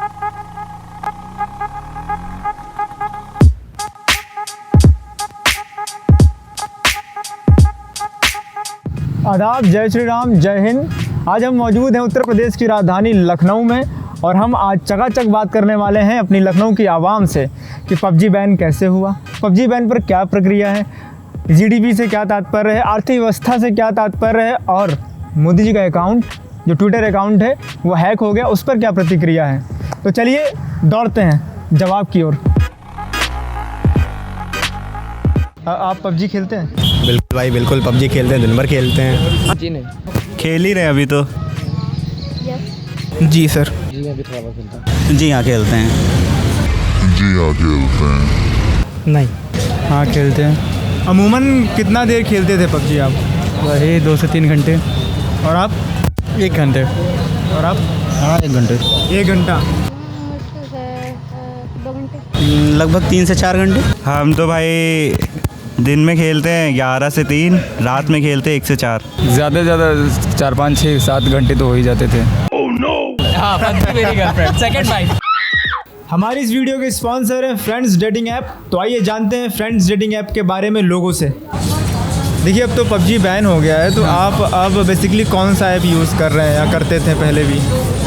आदाब, जय श्री राम, जय हिंद। आज हम मौजूद हैं उत्तर प्रदेश की राजधानी लखनऊ में और हम आज चकाचक बात करने वाले हैं अपनी लखनऊ की आवाम से कि पबजी बैन कैसे हुआ, पबजी बैन पर क्या प्रक्रिया है, जीडीपी से क्या तात्पर्य है, आर्थिक व्यवस्था से क्या तात्पर्य है और मोदी जी का अकाउंट जो ट्विटर अकाउंट है वो हैक हो गया, उस पर क्या प्रतिक्रिया है। तो चलिए दौड़ते हैं जवाब की ओर। आप पबजी खेलते हैं? बिल्कुल भाई, बिल्कुल पबजी खेलते हैं, दिन भर खेलते हैं। जी नहीं, खेल ही रहे अभी तो। जी सर। जी अभी थोड़ा बहुत खेलता हूँ। जी हाँ खेलते हैं। नहीं। हाँ खेलते हैं। अमूमन कितना देर खेलते थे पबजी आप? वही 2 से 3 घंटे। और आप? 1 घंटे। और आप? हाँ 1 घंटे। 1 घंटा। 2 घंटे। लगभग 3 से 4 घंटे। हम तो भाई दिन में खेलते हैं 11 से 3, रात में खेलते हैं 1 से 4। ज़्यादा से ज़्यादा 4, 5, 6, 7 घंटे तो हो ही जाते थे। हाँ, मेरी गर्लफ्रेंड सेकंड वाइफ। हमारी इस वीडियो के स्पॉन्सर है फ्रेंड्स डेटिंग ऐप। तो आइए जानते हैं फ्रेंड्स डेटिंग ऐप के बारे में लोगों से। देखिए अब तो पबजी बैन हो गया है, तो आप अब बेसिकली कौन सा ऐप यूज़ कर रहे हैं या करते थे पहले भी?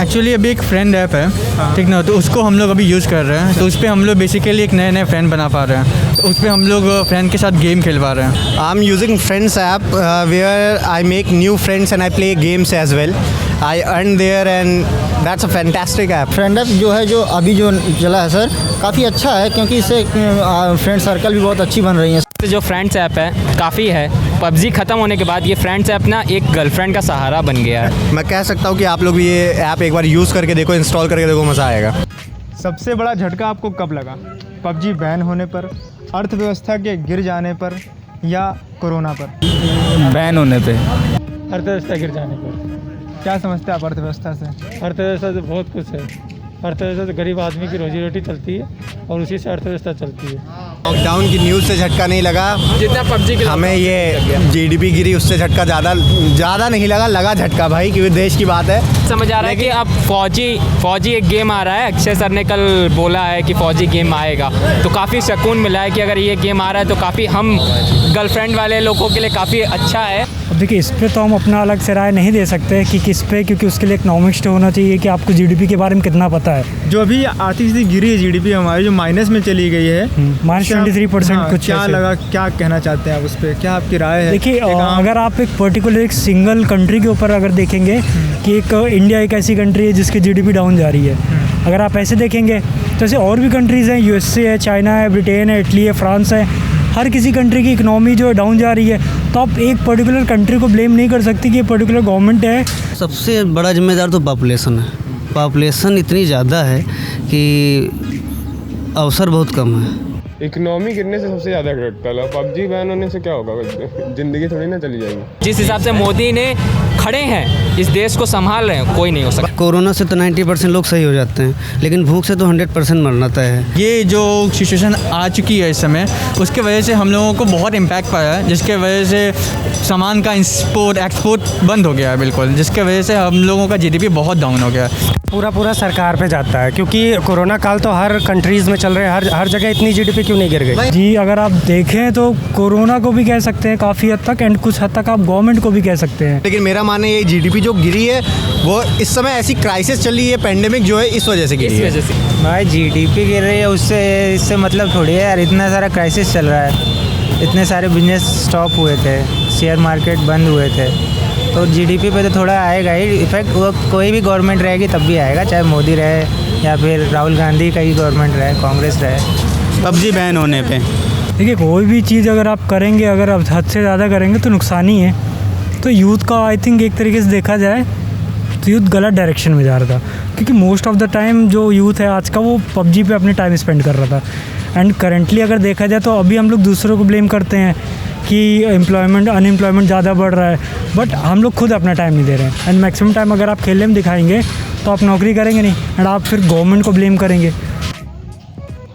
एक्चुअली अभी एक फ्रेंड ऐप है, ठीक ना, तो उसको हम लोग अभी यूज़ कर रहे हैं। तो उस पर हम लोग बेसिकली एक नए नए फ्रेंड बना पा रहे हैं। तो उस पर हम लोग फ्रेंड के साथ गेम खेल पा रहे हैं। I am using friends app where I make new friends and I play games as well. I earn there and that's a fantastic app. Friend app जो है, जो अभी जो चला है सर, काफ़ी अच्छा है क्योंकि इससे फ्रेंड सर्कल भी बहुत अच्छी बन रही है। जो फ्रेंड्स ऐप है काफ़ी है। पबजी ख़त्म होने के बाद ये फ्रेंड्स ऐप ना एक गर्लफ्रेंड का सहारा बन गया है। मैं कह सकता हूँ कि आप लोग भी ये ऐप एक बार यूज़ करके देखो, इंस्टॉल करके देखो, मज़ा आएगा। सबसे बड़ा झटका आपको कब लगा? पबजी बैन होने पर, अर्थव्यवस्था के गिर जाने पर या कोरोना पर? बैन होने पे। अर्थव्यवस्था गिर जाने पर। क्या समझते हैं आप अर्थव्यवस्था से? अर्थव्यवस्था से बहुत कुछ है। अर्थव्यवस्था से गरीब आदमी की रोजी रोटी चलती है और उसी से अर्थव्यवस्था चलती है। लॉकडाउन की न्यूज़ से झटका नहीं लगा जितना पबजी के हमें, ये जीडीपी गिरी उससे झटका ज़्यादा नहीं लगा झटका भाई, क्योंकि देश की बात है। समझ आ रहा है कि अब फौजी एक गेम आ रहा है। अक्षय सर ने कल बोला है कि फौजी गेम आएगा, तो काफ़ी सुकून मिला है कि अगर ये गेम आ रहा है तो काफ़ी हम गर्लफ्रेंड वाले लोगों के लिए काफ़ी अच्छा है। अब देखिए, इस पे तो हम अपना अलग से राय नहीं दे सकते कि किस पे, क्योंकि उसके लिए इकोनॉमिक्स तो होना चाहिए कि आपको जीडीपी के बारे में कितना पता है। जो अभी आर्थिक स्थिति गिरी है जीडीपी हमारी, जो माइनस में चली गई है, -23% कुछ क्या लगा, क्या कहना चाहते हैं आप उस पर? क्या आपकी राय है? देखिए, अगर आप एक पर्टिकुलर एक सिंगल कंट्री के ऊपर अगर देखेंगे कि एक इंडिया एक ऐसी कंट्री है जिसकी जीडीपी डाउन जा रही है, अगर आप ऐसे देखेंगे तो ऐसे और भी कंट्रीज़ हैं, यूएसए है, चाइना है, ब्रिटेन है, इटली है, फ्रांस है। हर किसी कंट्री की इकनॉमी जो है डाउन जा रही है, तो आप एक पर्टिकुलर कंट्री को ब्लेम नहीं कर सकते कि ये पर्टिकुलर गवर्नमेंट है। सबसे बड़ा जिम्मेदार तो पॉपुलेशन है। पॉपुलेशन इतनी ज़्यादा है कि अवसर बहुत कम है। इकोनॉमी गिरने से सबसे ज़्यादा घटता है। पबजी बैन होने से क्या होगा? ज़िंदगी थोड़ी ना चली जाएगी। जिस हिसाब से मोदी ने खड़े हैं, इस देश को संभाल रहे हैं, कोई नहीं हो सकता। कोरोना से तो 90% लोग सही हो जाते हैं, लेकिन भूख से तो 100% मरना तय है। ये जो सिचुएशन आ चुकी है इस समय, उसके वजह से हम लोगों को बहुत इम्पैक्ट पाया है, जिसके वजह से सामान का एक्सपोर्ट बंद हो गया है बिल्कुल, जिसके वजह से हम लोगों का जीडीपी बहुत डाउन हो गया है। पूरा सरकार पे जाता है, क्योंकि कोरोना काल तो हर कंट्रीज़ में चल रहे हैं, हर जगह इतनी जीडीपी क्यों नहीं गिर गई? जी, अगर आप देखें तो कोरोना को भी कह सकते हैं काफ़ी हद तक, एंड कुछ हद तक आप गवर्नमेंट को भी कह सकते हैं। लेकिन मेरा मानना ये जीडीपी जो गिरी है वो इस समय ऐसी क्राइसिस चल रही है, पेंडेमिक जो है, इस वजह से गिरी है। भाई जीडीपी गिर रही है, इससे मतलब थोड़ी है यार। इतना सारा क्राइसिस चल रहा है, इतने सारे बिजनेस स्टॉप हुए थे, शेयर मार्केट बंद हुए थे, तो जीडीपी पे तो थोड़ा आएगा ही इफेक्ट। वो कोई भी गवर्नमेंट रहेगी तब भी आएगा, चाहे मोदी रहे या फिर राहुल गांधी का ही गवर्नमेंट रहे, कांग्रेस रहे। पबजी बैन होने पे देखिए, कोई भी चीज़ अगर आप करेंगे, अगर आप हद से ज़्यादा करेंगे तो नुकसान ही है। तो यूथ का आई थिंक एक तरीके से देखा जाए तो यूथ गलत डायरेक्शन में जा रहा था, क्योंकि मोस्ट ऑफ द टाइम जो यूथ है आज का वो पबजी पे अपने टाइम स्पेंड कर रहा था। एंड करेंटली अगर देखा जाए तो अभी हम लोग दूसरों को ब्लेम करते हैं कि अनएम्प्लॉयमेंट ज़्यादा बढ़ रहा है, बट हम लोग खुद अपना टाइम नहीं दे रहे हैं। एंड मैक्सिमम टाइम अगर आप खेलने में दिखाएंगे तो आप नौकरी करेंगे नहीं, एंड आप फिर गवर्नमेंट को ब्लेम करेंगे।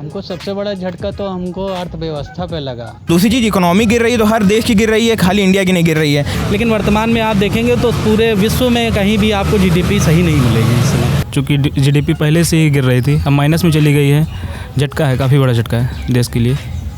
हमको सबसे बड़ा झटका तो हमको अर्थव्यवस्था पे लगा। दूसरी चीज़ इकोनॉमी गिर रही है, तो हर देश की गिर रही है, खाली इंडिया की नहीं गिर रही है। लेकिन वर्तमान में आप देखेंगे तो पूरे विश्व में कहीं भी आपको जीडीपी सही नहीं मिलेगी इस समय। चूँकि जीडीपी पहले से ही गिर रही थी, अब माइनस में चली गई है। झटका है, काफ़ी बड़ा झटका है देश के लिए।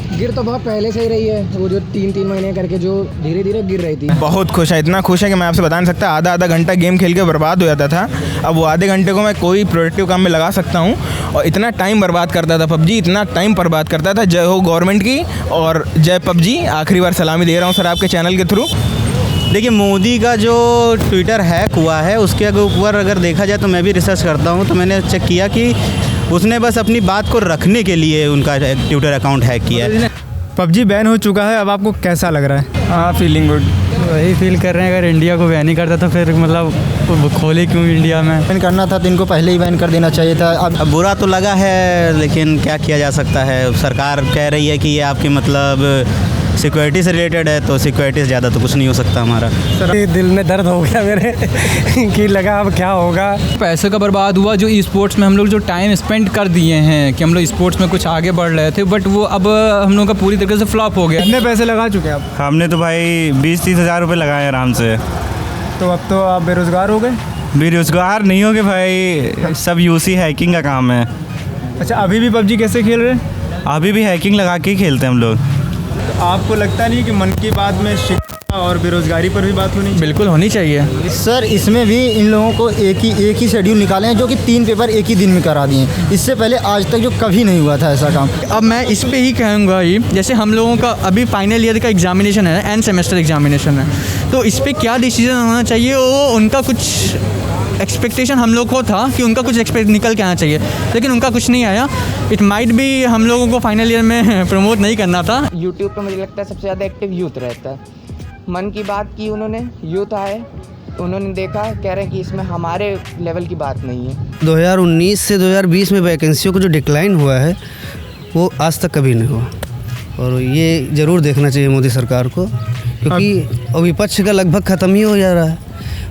गिर तो बहुत पहले से ही रही है, वो जो 3-3 महीने करके जो धीरे धीरे गिर रही थी। बहुत खुश है, इतना खुश है कि मैं आपसे बता नहीं सकता। आधा घंटा गेम खेल के बर्बाद हो जाता था, अब वो आधे घंटे को मैं कोई प्रोडक्टिव काम में लगा सकता हूँ। और इतना टाइम बर्बाद करता था पबजी, इतना टाइम बर्बाद करता था। जय हो गवर्नमेंट की और जय पबजी। आखिरी बार सलामी दे रहा हूँ सर आपके चैनल के थ्रू। देखिए, मोदी का जो ट्विटर हैक हुआ है उसके ऊपर अगर देखा जाए तो मैं भी रिसर्च करता हूँ, तो मैंने चेक किया कि उसने बस अपनी बात को रखने के लिए उनका ट्विटर अकाउंट हैक किया है। पबजी बैन हो चुका है, अब आपको कैसा लग रहा है? हाँ, फीलिंग गुड। वही फील कर रहे हैं, अगर इंडिया को बैन नहीं करता तो फिर मतलब वो खोले क्यों इंडिया में। बैन करना था तो इनको पहले ही बैन कर देना चाहिए था। अब बुरा तो लगा है, लेकिन क्या किया जा सकता है। सरकार कह रही है कि ये आपकी मतलब सिक्योरिटी से रिलेटेड है, तो सिक्योरिटी से ज़्यादा तो कुछ नहीं हो सकता हमारा। दिल में दर्द हो गया मेरे कि लगा अब क्या होगा। पैसे का बर्बाद हुआ, जो स्पोर्ट्स में हम लोग जो टाइम स्पेंड कर दिए हैं कि हम लोग स्पोर्ट्स में कुछ आगे बढ़ रहे थे, बट वो अब हम लोग का पूरी तरीके से फ्लॉप हो गया। कितने पैसे लगा चुके हैं आप? हमने तो भाई 20-30 हज़ार रुपये लगाए आराम से। तो अब तो आप बेरोज़गार हो गए? बेरोज़गार नहीं हो गए भाई, सब यूसी हैकिंग का काम है। अच्छा, अभी भी पबजी कैसे खेल रहे हैं? अभी भी हैकिंग लगा के ही खेलते हैं हम लोग। तो आपको लगता नहीं कि मन की बात में शिक्षा और बेरोज़गारी पर भी बात होनी चाहिए? बिल्कुल होनी चाहिए सर। इसमें भी इन लोगों को एक ही शेड्यूल निकाले हैं, जो कि 3 पेपर एक ही दिन में करा दिए हैं। इससे पहले आज तक जो कभी नहीं हुआ था ऐसा काम। अब मैं इस पे ही कहूँगा ही, जैसे हम लोगों का अभी फाइनल ईयर का एग्जामिनेशन है, एंड सेमेस्टर एग्जामिनेशन है, तो इस पर क्या डिसीजन होना चाहिए, वो उनका कुछ एक्सपेक्टेशन हम लोग को था कि उनका कुछ एक्सपेक्ट निकल के आना चाहिए, लेकिन उनका कुछ नहीं आया। इट माइट भी हम लोगों को फाइनल ईयर में प्रमोट नहीं करना था। यूट्यूब पे मुझे लगता है सबसे ज़्यादा एक्टिव यूथ रहता है। मन की बात की उन्होंने, यूथ आए, उन्होंने देखा, कह रहे हैं कि इसमें हमारे लेवल की बात नहीं है। 2019 से 2020 में वैकेंसियों को जो डिक्लाइन हुआ है वो आज तक कभी नहीं हुआ, और ये ज़रूर देखना चाहिए मोदी सरकार को, क्योंकि विपक्ष का लगभग ख़त्म ही हो जा रहा है।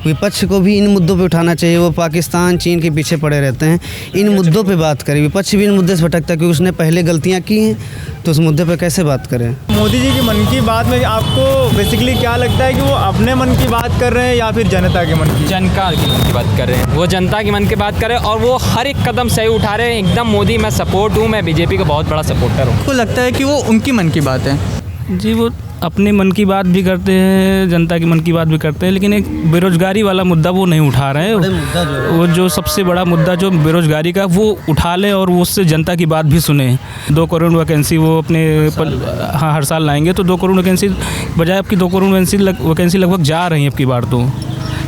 विपक्ष को भी इन मुद्दों पे उठाना चाहिए। वो पाकिस्तान, चीन के पीछे पड़े रहते हैं, इन मुद्दों पे बात करें। विपक्ष भी इन मुद्दे से भटकता है, क्योंकि उसने पहले गलतियां की हैं, तो उस मुद्दे पे कैसे बात करें। मोदी जी की मन की बात में आपको बेसिकली क्या लगता है कि वो अपने मन की बात कर रहे हैं या फिर जनता के मन की? जनता की मन की बात कर रहे हैं, वो जनता की मन की बात कर रहे हैं, और वो हर एक कदम सही उठा रहे हैं। एकदम मोदी मैं सपोर्ट हूँ, मैं बीजेपी का बहुत बड़ा सपोर्टर हूँ। तो लगता है कि वो उनकी मन की बात है जी, वो अपने मन की बात भी करते हैं, जनता की मन की बात भी करते हैं, लेकिन एक बेरोज़गारी वाला मुद्दा वो नहीं उठा रहे हैं। वो जो सबसे बड़ा मुद्दा जो बेरोज़गारी का, वो उठा लें और उससे जनता की बात भी सुने। 2 करोड़ वैकेंसी वो अपने हाँ हर साल लाएंगे, तो 2 करोड़ वैकेंसी बजाय आपकी 2 करोड़ वैकेंसी लगभग जा रही है अब की बार।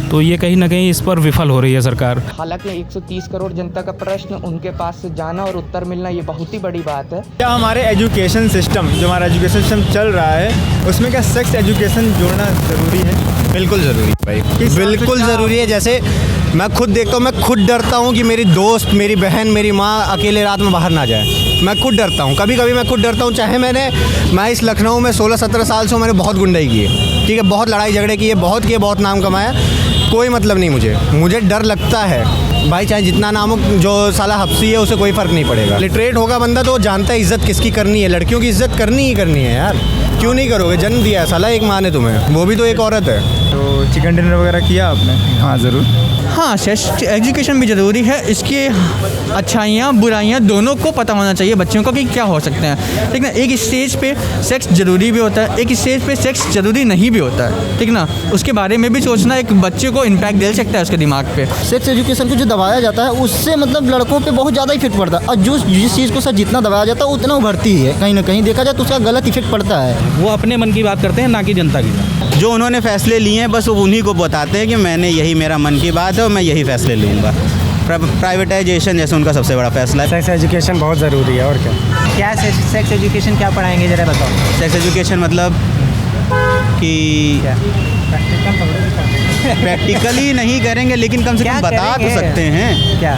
तो ये कहीं ना कहीं इस पर विफल हो रही है सरकार। हालांकि 130 करोड़ जनता का प्रश्न उनके पास से जाना और उत्तर मिलना, ये बहुत ही बड़ी बात है। क्या हमारे एजुकेशन सिस्टम, जो हमारा एजुकेशन सिस्टम चल रहा है, उसमें क्या सेक्स एजुकेशन जोड़ना ज़रूरी है? बिल्कुल ज़रूरी है भाई, बिल्कुल ज़रूरी है। जैसे मैं खुद देखता हूँ, मैं खुद डरता हूँ कि मेरी दोस्त, मेरी बहन, मेरी माँ अकेले रात में बाहर ना जाए। मैं खुद डरता हूँ, कभी कभी मैं खुद डरता हूँ। चाहे मैं इस लखनऊ में 16-17 साल से मैंने बहुत गुंडाई की है, ठीक है, बहुत लड़ाई झगड़े किए, बहुत किए, बहुत नाम कमाया, कोई मतलब नहीं मुझे डर लगता है भाई। चाहे जितना नाम हो, जो साला हफ्सी है उसे कोई फ़र्क नहीं पड़ेगा। लिटरेट होगा बंदा तो जानता है इज़्ज़त किसकी करनी है। लड़कियों की इज़्ज़त करनी ही करनी है यार, क्यों नहीं करोगे? जन्म दिया है साला एक माँ ने तुम्हें, वो भी तो एक औरत है। तो चिकन डिनर वगैरह किया आपने? हाँ ज़रूर। हाँ, सेक्स एजुकेशन भी ज़रूरी है। इसकी अच्छाइयाँ बुराइयाँ दोनों को पता होना चाहिए बच्चों को कि क्या हो सकते हैं, ठीक ना। एक स्टेज पे सेक्स ज़रूरी भी होता है, एक स्टेज पे सेक्स ज़रूरी नहीं भी होता है, ठीक ना। उसके बारे में भी सोचना एक बच्चे को इम्पैक्ट दे सकता है उसके दिमाग पे। सेक्स एजुकेशन को जो दबाया जाता है उससे मतलब लड़कों पे बहुत ज़्यादा इफेक्ट पड़ता है, और जिस चीज़ को सर जितना दबाया जाता है उतना उभरती ही है। कहीं ना कहीं देखा जाए तो उसका गलत इफेक्ट पड़ता है। वो अपने मन की बात करते हैं, ना कि जनता की। जो उन्होंने फैसले लिए हैं बस वो उन्हीं को बताते हैं कि मैंने यही मेरा मन की बात है और मैं यही फैसले लूँगा। प्राइवेटाइजेशन जैसे उनका सबसे बड़ा फैसला है। सेक्स एजुकेशन बहुत ज़रूरी है। और क्या सेक्स एजुकेशन क्या पढ़ाएंगे ज़रा बताओ। सेक्स एजुकेशन मतलब कि प्रैक्टिकली नहीं करेंगे, लेकिन कम से कम बता तो सकते हैं। क्या?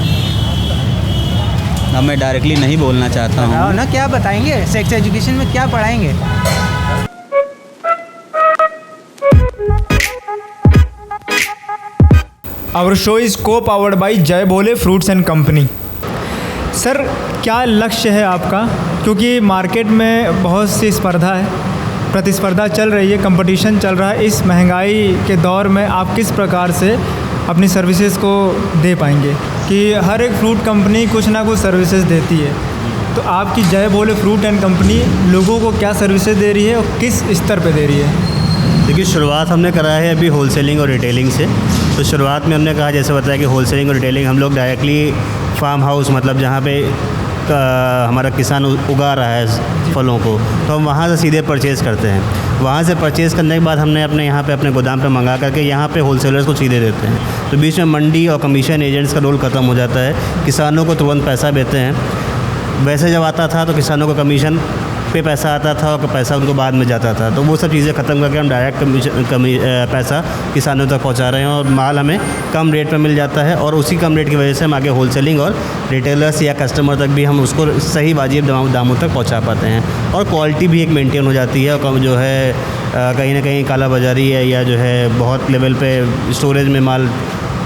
अब मैं डायरेक्टली नहीं बोलना चाहता हूँ ना, क्या बताएंगे सेक्स एजुकेशन में, क्या पढ़ाएंगे? आवर शो इज़ को पावर्ड बाई जय भोले फ्रूट्स एंड कंपनी। सर, क्या लक्ष्य है आपका? क्योंकि मार्केट में बहुत सी स्पर्धा है, प्रतिस्पर्धा चल रही है, कंपटीशन चल रहा है। इस महंगाई के दौर में आप किस प्रकार से अपनी सर्विसेज को दे पाएंगे? कि हर एक फ्रूट कंपनी कुछ ना कुछ सर्विसेज देती है, तो आपकी जय बोले फ्रूट एंड कंपनी लोगों को क्या सर्विसेज दे रही है और किस स्तर पे दे रही है? देखिए, शुरुआत हमने करा है अभी होलसेलिंग और रिटेलिंग से। तो शुरुआत में हमने कहा, जैसे बताया कि होलसेलिंग और रिटेलिंग हम लोग डायरेक्टली फार्म हाउस, मतलब जहाँ पे हमारा किसान उगा रहा है फलों को, तो हम वहाँ से सीधे परचेज़ करते हैं। वहाँ से परचेज़ करने के बाद हमने अपने यहाँ पे अपने गोदाम पे मंगा करके यहाँ पे होलसेलर्स को सीधे देते हैं। तो बीच में मंडी और कमीशन एजेंट्स का रोल ख़त्म हो जाता है, किसानों को तुरंत पैसा देते हैं। वैसे जब आता था तो किसानों को कमीशन पे पैसा आता था और पैसा उनको बाद में जाता था, तो वो सब चीज़ें ख़त्म करके हम डायरेक्ट पैसा किसानों तक पहुंचा रहे हैं और माल हमें कम रेट पे मिल जाता है। और उसी कम रेट की वजह से हम आगे होलसेलिंग और रिटेलर्स या कस्टमर तक भी हम उसको सही वाजिब दामों तक पहुंचा पाते हैं। और क्वालिटी भी एक मेंटेन हो जाती है, और कम जो है कहीं ना कहीं काला बाज़ारी है या जो है बहुत लेवल पे स्टोरेज में माल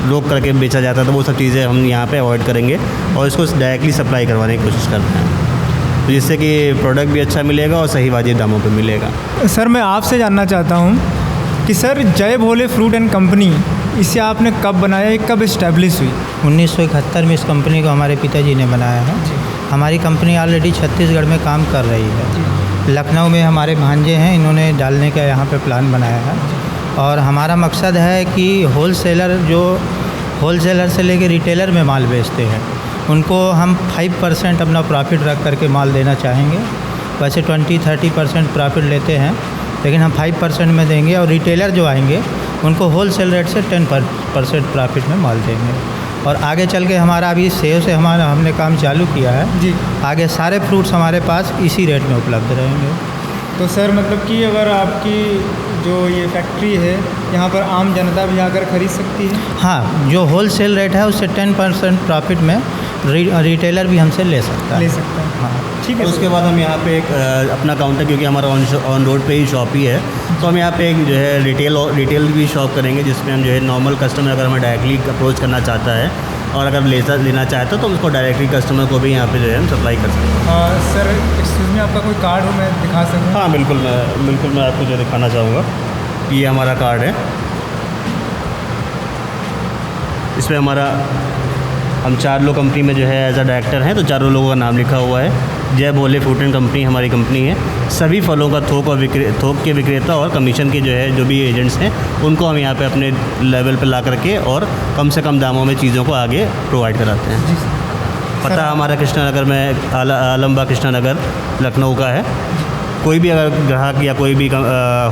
रोक करके बेचा जाता है, तो वो सब चीज़ें हम यहाँ पे अवॉइड करेंगे और इसको डायरेक्टली सप्लाई करवाने की कोशिश करते हैं, तो जिससे कि प्रोडक्ट भी अच्छा मिलेगा और सही वाजिब दामों पे मिलेगा। सर, मैं आपसे जानना चाहता हूँ कि सर जय भोले फ्रूट एंड कंपनी, इसे आपने कब बनाया, कब इस्टेब्लिश हुई? 1971 में इस कंपनी को हमारे पिताजी ने बनाया है। हमारी कंपनी ऑलरेडी छत्तीसगढ़ में काम कर रही है। लखनऊ में हमारे भांजे हैं, इन्होंने डालने का यहाँ पे प्लान बनाया है। और हमारा मकसद है कि होलसेलर से लेकर रिटेलर में माल बेचते हैं, उनको हम 5% अपना प्रॉफिट रख करके माल देना चाहेंगे। वैसे 20-30% प्रॉफिट लेते हैं, लेकिन हम 5% में देंगे। और रिटेलर जो आएंगे उनको होलसेल रेट से 10% प्रॉफिट में माल देंगे। और आगे चल के हमारा अभी सेव से हमने काम चालू किया है जी। आगे सारे फ्रूट्स हमारे पास इसी रेट में उपलब्ध रहेंगे। तो सर मतलब कि अगर आपकी जो ये फैक्ट्री है, यहाँ पर आम जनता भी आकर ख़रीद सकती है? हाँ, जो होलसेल रेट है उससे 10% प्रॉफिट में रिटेलर भी हमसे ले सकता है। हाँ, ठीक है। उसके बाद हम यहाँ पे एक अपना काउंटर, क्योंकि हमारा ऑन रोड पे ही शॉप ही है, तो हम यहाँ पे एक जो है रिटेल भी शॉप करेंगे, जिसमें हम जो है नॉर्मल कस्टमर अगर हमें डायरेक्टली अप्रोच करना चाहता है और अगर लेना चाहता है तो उसको डायरेक्टली कस्टमर को भी यहाँ पे जो है हम सप्लाई कर सकते हैं। सर एक्सक्यूज़ में, आपका कोई कार्ड हो, मैं दिखा सकूँ? हाँ बिल्कुल, मैं आपको जो दिखाना चाहूँगा, ये हमारा कार्ड है। इसमें हम 4 लोग कंपनी में जो है एज अ डायरेक्टर हैं, तो चारों लोगों का नाम लिखा हुआ है। जय भोले फ्रूट एंड कंपनी हमारी कंपनी है। सभी फलों का थोक के विक्रेता और कमीशन के जो भी एजेंट्स हैं, उनको हम यहाँ पे अपने लेवल पे ला करके और कम से कम दामों में चीज़ों को आगे प्रोवाइड कराते हैं। पता हमारा कृष्णानगर में, आलमबाग कृष्णानगर लखनऊ का है। कोई भी अगर ग्राहक या कोई भी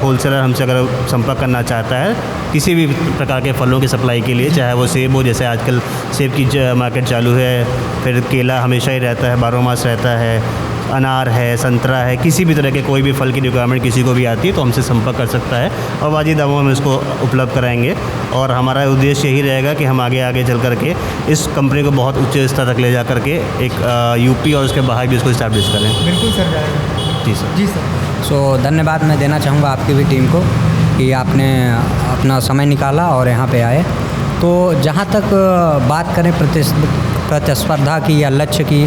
होलसेलर हमसे अगर संपर्क करना चाहता है किसी भी प्रकार के फलों की सप्लाई के लिए, चाहे वो सेब हो, जैसे आजकल सेब की मार्केट चालू है, फिर केला हमेशा ही रहता है, 12 मास रहता है, अनार है, संतरा है, किसी भी तरह के कोई भी फल की रिक्वायरमेंट किसी को भी आती है तो हमसे संपर्क कर सकता है और वाजिब दामों में इसको उपलब्ध कराएंगे। और हमारा उद्देश्य यही रहेगा कि हम आगे चल करके इस कंपनी को बहुत उच्च स्तर तक ले जा करके एक यूपी और उसके बाहर भी इसको इस्टेब्लिश करें। बिल्कुल सर, जाएगा। जी सर। जी सर। सो धन्यवाद मैं देना चाहूँगा आपकी भी टीम को कि आपने अपना समय निकाला और यहाँ पे आए। तो जहाँ तक बात करें प्रतिस्पर्धा की या लक्ष्य की,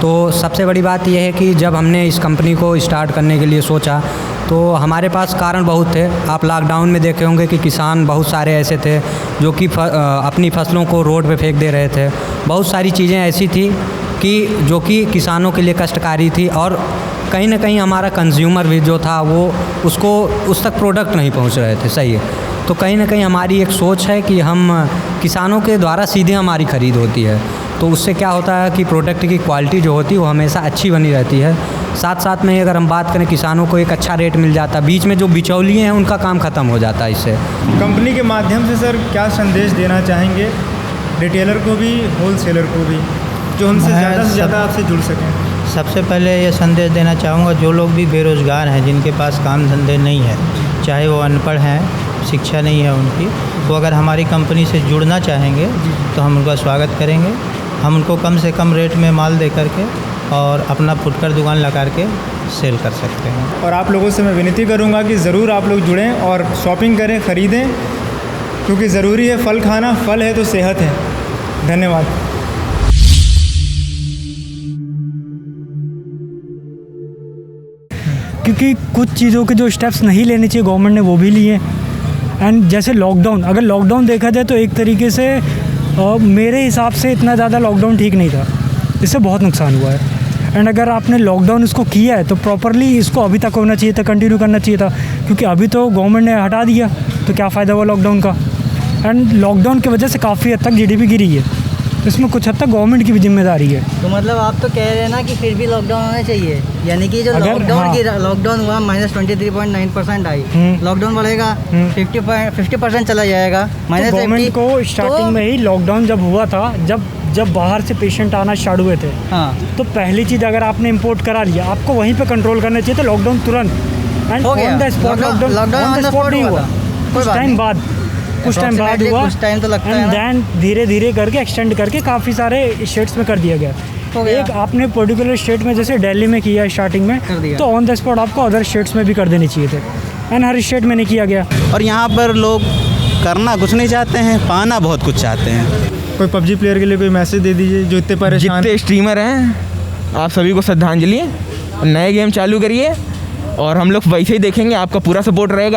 तो सबसे बड़ी बात यह है कि जब हमने इस कंपनी को स्टार्ट करने के लिए सोचा तो हमारे पास कारण बहुत थे। आप लॉकडाउन में देखे होंगे कि किसान बहुत सारे ऐसे थे जो कि अपनी फसलों को रोड पे फेंक दे रहे थे। बहुत सारी चीज़ें ऐसी थी कि जो कि किसानों के लिए कष्टकारी थी और कहीं ना कहीं हमारा कंज्यूमर भी जो था वो उसको उस तक प्रोडक्ट नहीं पहुंच रहे थे। सही है। तो कहीं ना कहीं हमारी एक सोच है कि हम किसानों के द्वारा सीधे हमारी ख़रीद होती है, तो उससे क्या होता है कि प्रोडक्ट की क्वालिटी जो होती है वो हमेशा अच्छी बनी रहती है। साथ साथ में अगर हम बात करें किसानों को एक अच्छा रेट मिल जाता है, बीच में जो बिचौलिए हैं उनका काम ख़त्म हो जाता है इससे। कंपनी के माध्यम से सर क्या संदेश देना चाहेंगे रिटेलर को भी, होलसेलर को भी, जो हमसे ज़्यादा से ज़्यादा आपसे जुड़ सकें? सबसे पहले ये संदेश देना चाहूँगा, जो लोग भी बेरोज़गार हैं, जिनके पास काम धंधे नहीं है, चाहे वो अनपढ़ हैं, शिक्षा नहीं है उनकी, वो अगर हमारी कंपनी से जुड़ना चाहेंगे तो हम उनका स्वागत करेंगे। हम उनको कम से कम रेट में माल दे करके और अपना फुटकर दुकान लगा के सेल कर सकते हैं। और आप लोगों से मैं विनती करूंगा कि ज़रूर आप लोग जुड़ें और शॉपिंग करें, ख़रीदें, क्योंकि ज़रूरी है फल खाना, फल है तो सेहत है। धन्यवाद। क्योंकि कुछ चीज़ों के जो स्टेप्स नहीं लेने चाहिए गवर्नमेंट ने वो भी लिए। एंड जैसे लॉकडाउन, अगर लॉकडाउन देखा जाए तो एक तरीके से मेरे हिसाब से इतना ज़्यादा लॉकडाउन ठीक नहीं था, इससे बहुत नुकसान हुआ है। एंड अगर आपने लॉकडाउन इसको किया है तो प्रॉपरली इसको अभी तक होना चाहिए था, कंटिन्यू करना चाहिए था, क्योंकि अभी तो गवर्नमेंट ने हटा दिया तो क्या फ़ायदा हुआ लॉकडाउन का। एंड लॉकडाउन की वजह से काफ़ी हद तक जीडीपी गिरी है, इसमें कुछ हद तक गवर्नमेंट की भी जिम्मेदारी है। तो मतलब आप तो कह रहे हैं ना कि फिर भी लॉकडाउन होना चाहिए, यानी कि जो लॉकडाउन हुआ -23.9% आई, लॉकडाउन बढ़ेगा 50% चला जाएगा। गवर्नमेंट को स्टार्टिंग में ही लॉकडाउन जब हुआ था, जब बाहर से पेशेंट आना स्टार्ट हुए थे, तो पहली चीज़ अगर आपने इंपोर्ट करा लिया, आपको वहीं पे कंट्रोल करना चाहिए था लॉकडाउन तुरंत। And on the spot lockdown नहीं हुआ, कुछ टाइम बाद हुआ, कुछ टाइम तो लगता है। एंड देन धीरे धीरे करके एक्सटेंड करके काफ़ी सारे स्टेट्स में कर दिया गया। एक आपने पर्टिकुलर स्टेट में जैसे दिल्ली में किया स्टार्टिंग में, तो ऑन द स्पॉट आपको अदर स्टेट्स में भी कर देने चाहिए थे, एंड हर स्टेट में नहीं किया गया। और यहाँ पर लोग करना कुछ नहीं चाहते हैं, पाना बहुत कुछ चाहते हैं। कोई पबजी प्लेयर के लिए कोई मैसेज दे दीजिए जो इतने परेशान। जितने स्ट्रीमर हैं आप सभी को श्रद्धांजलि, नए गेम चालू करिए और हम लोग वैसे ही देखेंगे, आपका पूरा सपोर्ट रहेगा।